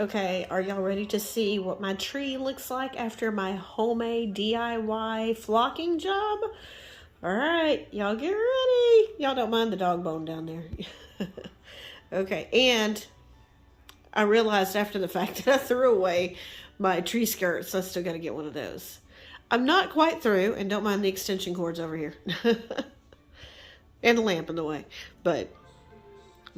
Okay, are y'all ready to see what my tree looks like after my homemade DIY flocking job? All right, y'all get ready. Y'all don't mind the dog bone down there. Okay, and I realized after the fact that I threw away my tree skirts, so I still got to get one of those. I'm not quite through, and don't mind the extension cords over here. And the lamp in the way. But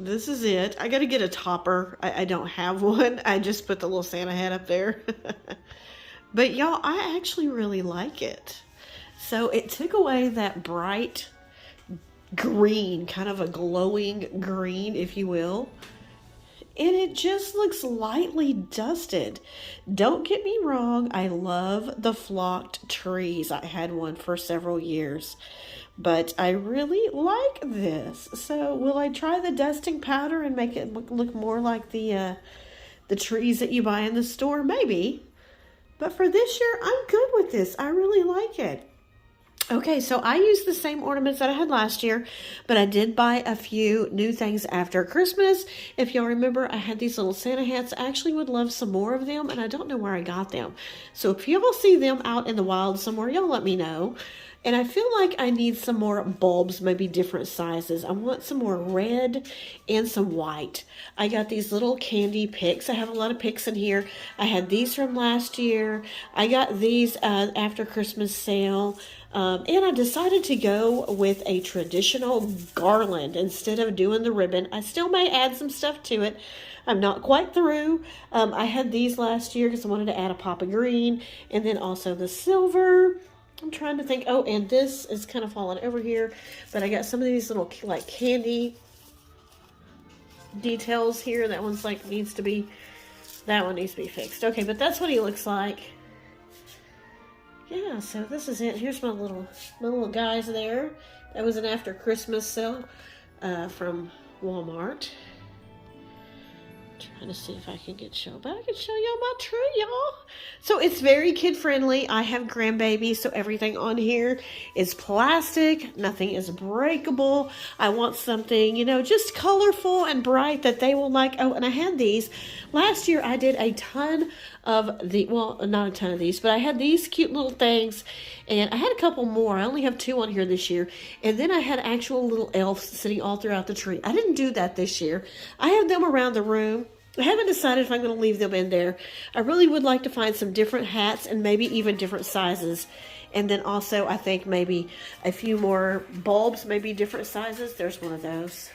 this is it. I got to get a topper. I don't have one. I just put the little Santa hat up there. But y'all, I actually really like it. So it took away that bright green, kind of a glowing green, if you will. And it just looks lightly dusted. Don't get me wrong, I love the flocked trees. I had one for several years. But I really like this. So will I try the dusting powder and make it look more like the trees that you buy in the store? Maybe. But for this year, I'm good with this. I really like it. Okay, so I used the same ornaments that I had last year, but I did buy a few new things after Christmas. If y'all remember, I had these little Santa hats. I actually would love some more of them, and I don't know where I got them. So if y'all see them out in the wild somewhere, y'all let me know. And I feel like I need some more bulbs, maybe different sizes. I want some more red and some white. I got these little candy picks. I have a lot of picks in here. I had these from last year. I got these after Christmas sale. And I decided to go with a traditional garland instead of doing the ribbon. I still may add some stuff to it. I'm not quite through. I had these last year because I wanted to add a pop of green and then also the silver. I'm trying to think. Oh, and this is kind of falling over here, but I got some of these little like candy details here. That one's like that one needs to be fixed. Okay, but that's what he looks like. Yeah, so this is it. Here's my little guys there. That was an after Christmas sale from Walmart. Trying to see if I can show y'all my tree, y'all. So it's very kid friendly. I have grandbabies, so everything on here is plastic. Nothing is breakable. I want something, just colorful and bright that they will like. Oh, and I had these. Last year I did a ton of not a ton of these, but I had these cute little things, and I had a couple more. I only have 2 on here this year. And then I had actual little elves sitting all throughout the tree. I didn't do that this year. I have them around the room. I haven't decided if I'm going to leave them in there. I really would like to find some different hats and maybe even different sizes. And then also I think maybe a few more bulbs, maybe different sizes. There's one of those.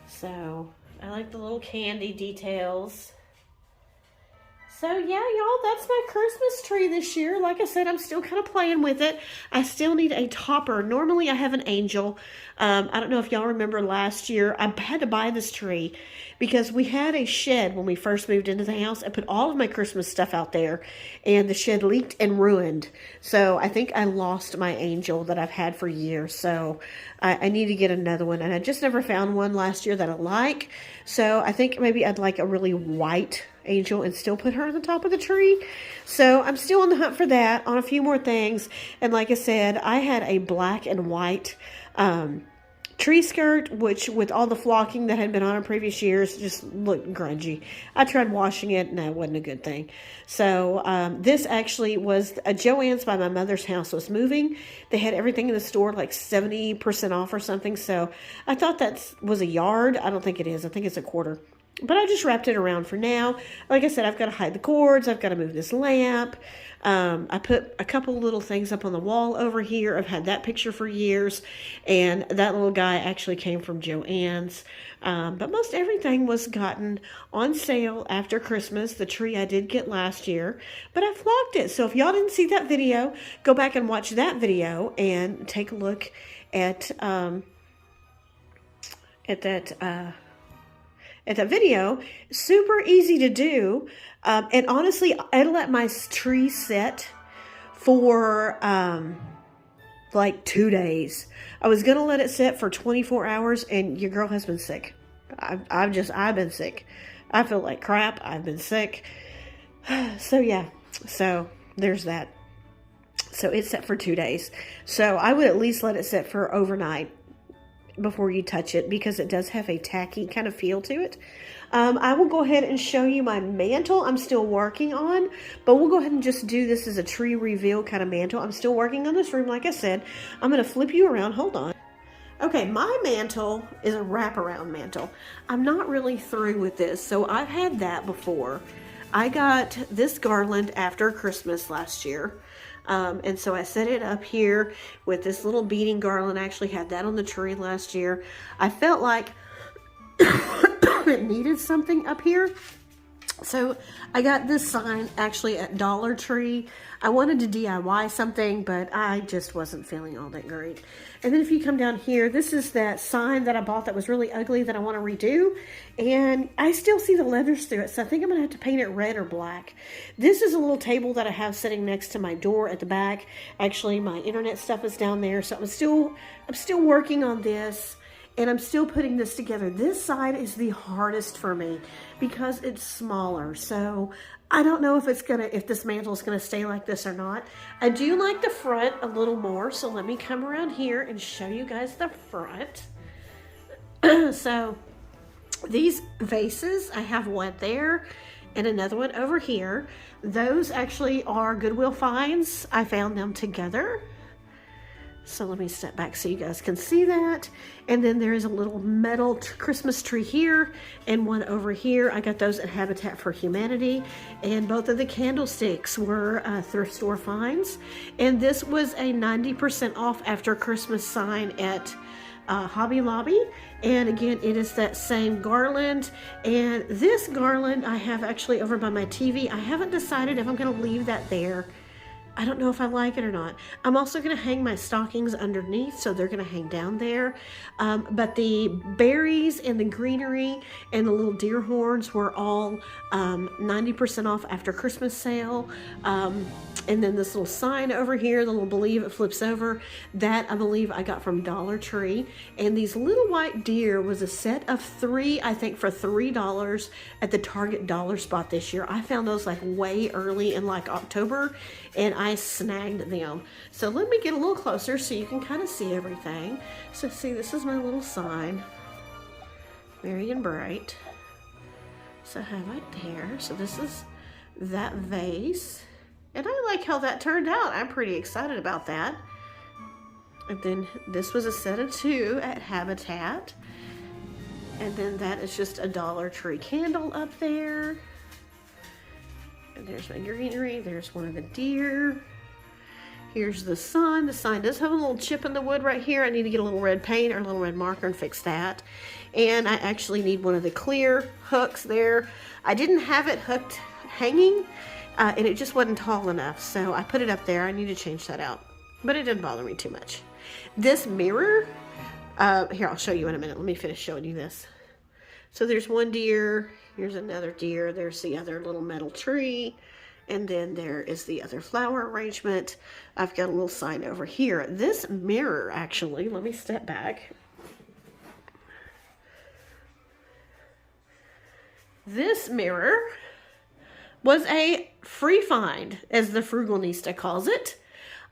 So I like the little candy details. So yeah, y'all, that's my Christmas tree this year. Like I said, I'm still kind of playing with it. I still need a topper. Normally I have an angel. I don't know if y'all remember last year, I had to buy this tree because we had a shed when we first moved into the house. I put all of my Christmas stuff out there and the shed leaked and ruined. So I think I lost my angel that I've had for years. So I need to get another one. And I just never found one last year that I like. So I think maybe I'd like a really white angel and still put her on the top of the tree. So I'm still on the hunt for that, on a few more things. And like I said, I had a black and white tree skirt, which with all the flocking that had been on in previous years just looked grungy. I tried washing it and that wasn't a good thing. So this actually was a Joann's by my mother's house was moving. They had everything in the store like 70% off or something. So I thought that was a yard. I don't think it is. I think it's a quarter. But I just wrapped it around for now. Like I said, I've got to hide the cords. I've got to move this lamp. I put a couple little things up on the wall over here. I've had that picture for years. And that little guy actually came from Joann's. But most everything was gotten on sale after Christmas. The tree I did get last year. But I flocked it. So if y'all didn't see that video, go back and watch that video and take a look at that video. Super easy to do. And honestly, I let my tree set for like 2 days. I was going to let it set for 24 hours and your girl has been sick. I've been sick. I feel like crap. I've been sick. So yeah, so there's that. So it's set for 2 days. So I would at least let it set for overnight before you touch it because it does have a tacky kind of feel to it. I will go ahead and show you my mantle I'm still working on, but we'll go ahead and just do this as a tree reveal kind of mantle. I'm still working on this room, like I said. I'm going to flip you around. Hold on. Okay, my mantle is a wraparound mantle. I'm not really through with this, so I've had that before. I got this garland after Christmas last year. And so I set it up here with this little beading garland. I actually had that on the tree last year. I felt like it needed something up here. So I got this sign actually at Dollar Tree. I wanted to DIY something, but I just wasn't feeling all that great. And then if you come down here, this is that sign that I bought that was really ugly that I want to redo. And I still see the letters through it, so I think I'm going to have to paint it red or black. This is a little table that I have sitting next to my door at the back. Actually, my internet stuff is down there, so I'm still working on this. And I'm still putting this together. This side is the hardest for me because it's smaller. So I don't know if this mantle is gonna stay like this or not. I do like the front a little more. So let me come around here and show you guys the front. So these vases, I have one there and another one over here. Those actually are Goodwill finds. I found them together. So let me step back so you guys can see that. And then there is a little metal Christmas tree here and one over here. I got those at Habitat for Humanity. And both of the candlesticks were thrift store finds. And this was a 90% off after Christmas sign at Hobby Lobby. And again, it is that same garland. And this garland I have actually over by my TV. I haven't decided if I'm going to leave that there. I don't know if I like it or not. I'm also going to hang my stockings underneath, so they're going to hang down there. But the berries and the greenery and the little deer horns were all 90% off after Christmas sale. And then this little sign over here, the little believe it flips over, that I believe I got from Dollar Tree. And these little white deer was a set of 3, I think for $3 at the Target dollar spot this year. I found those like way early in like October, and I snagged them. So let me get a little closer so you can kind of see everything. So see, this is my little sign, Merry and Bright. So I have it there. So this is that vase. And I like how that turned out. I'm pretty excited about that. And then this was a set of 2 at Habitat. And then that is just a Dollar Tree candle up there. And there's my greenery. There's one of the deer. Here's the sun. The sign does have a little chip in the wood right here. I need to get a little red paint or a little red marker and fix that. And I actually need one of the clear hooks there. I didn't have it hooked hanging. And it just wasn't tall enough, so I put it up there. I need to change that out, but it didn't bother me too much. This mirror, here, I'll show you in a minute. Let me finish showing you this. So there's one deer, here's another deer, there's the other little metal tree, and then there is the other flower arrangement. I've got a little sign over here. This mirror, actually, let me step back. This mirror was a free find, as the Frugalnista calls it.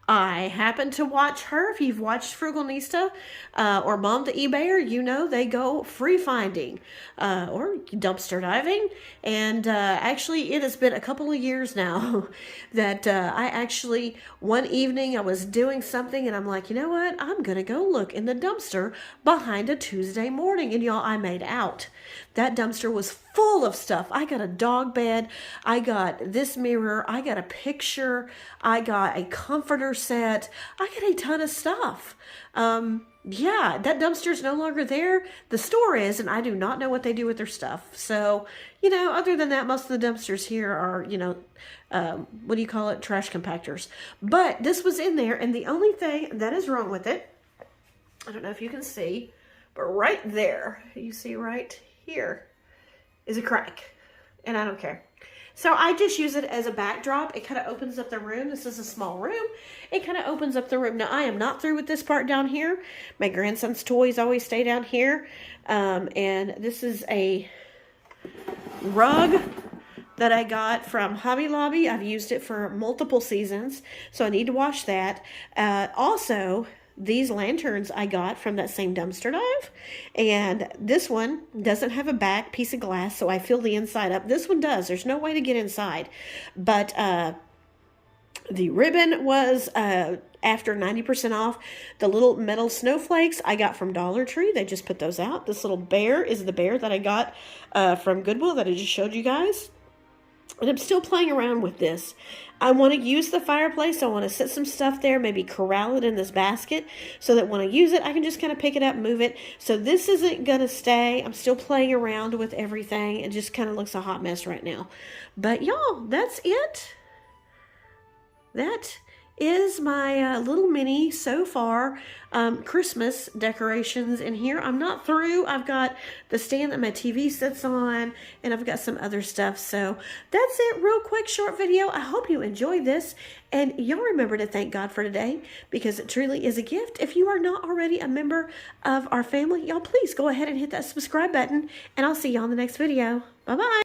I happened to watch her. If you've watched Frugalnista or Mom the eBayer, you know they go free finding or dumpster diving. And actually, it has been a couple of years now that I actually, one evening I was doing something and I'm like, you know what? I'm going to go look in the dumpster behind a Tuesday morning. And y'all, I made out. That dumpster was full of stuff. I got a dog bed. I got this mirror. I got a picture. I got a comforter set. I got a ton of stuff. Yeah, that dumpster's no longer there. The store is, and I do not know what they do with their stuff. So, you know, other than that, most of the dumpsters here are, you know, what do you call it? Trash compactors. But this was in there, and the only thing that is wrong with it, I don't know if you can see, but right there, you see right here is a crack, and I don't care. So I just use it as a backdrop. It kind of opens up the room. This is a small room. It kind of opens up the room. Now, I am not through with this part down here. My grandson's toys always stay down here. And this is a rug that I got from Hobby Lobby. I've used it for multiple seasons, so I need to wash that. Also, these lanterns I got from that same dumpster dive. And this one doesn't have a back piece of glass, so I fill the inside up. This one does. There's no way to get inside. But the ribbon was after 90% off. The little metal snowflakes I got from Dollar Tree. They just put those out. This little bear is the bear that I got from Goodwill that I just showed you guys. And I'm still playing around with this. I want to use the fireplace. I want to set some stuff there, maybe corral it in this basket so that when I use it, I can just kind of pick it up and move it. So this isn't going to stay. I'm still playing around with everything. It just kind of looks a hot mess right now. But y'all, that's it. That is my little mini so far Christmas decorations in here. I'm not through. I've got the stand that my TV sits on, and I've got some other stuff. So that's it. Real quick, short video. I hope you enjoyed this, and y'all remember to thank God for today, because it truly is a gift. If you are not already a member of our family, y'all please go ahead and hit that subscribe button, and I'll see y'all in the next video. Bye-bye.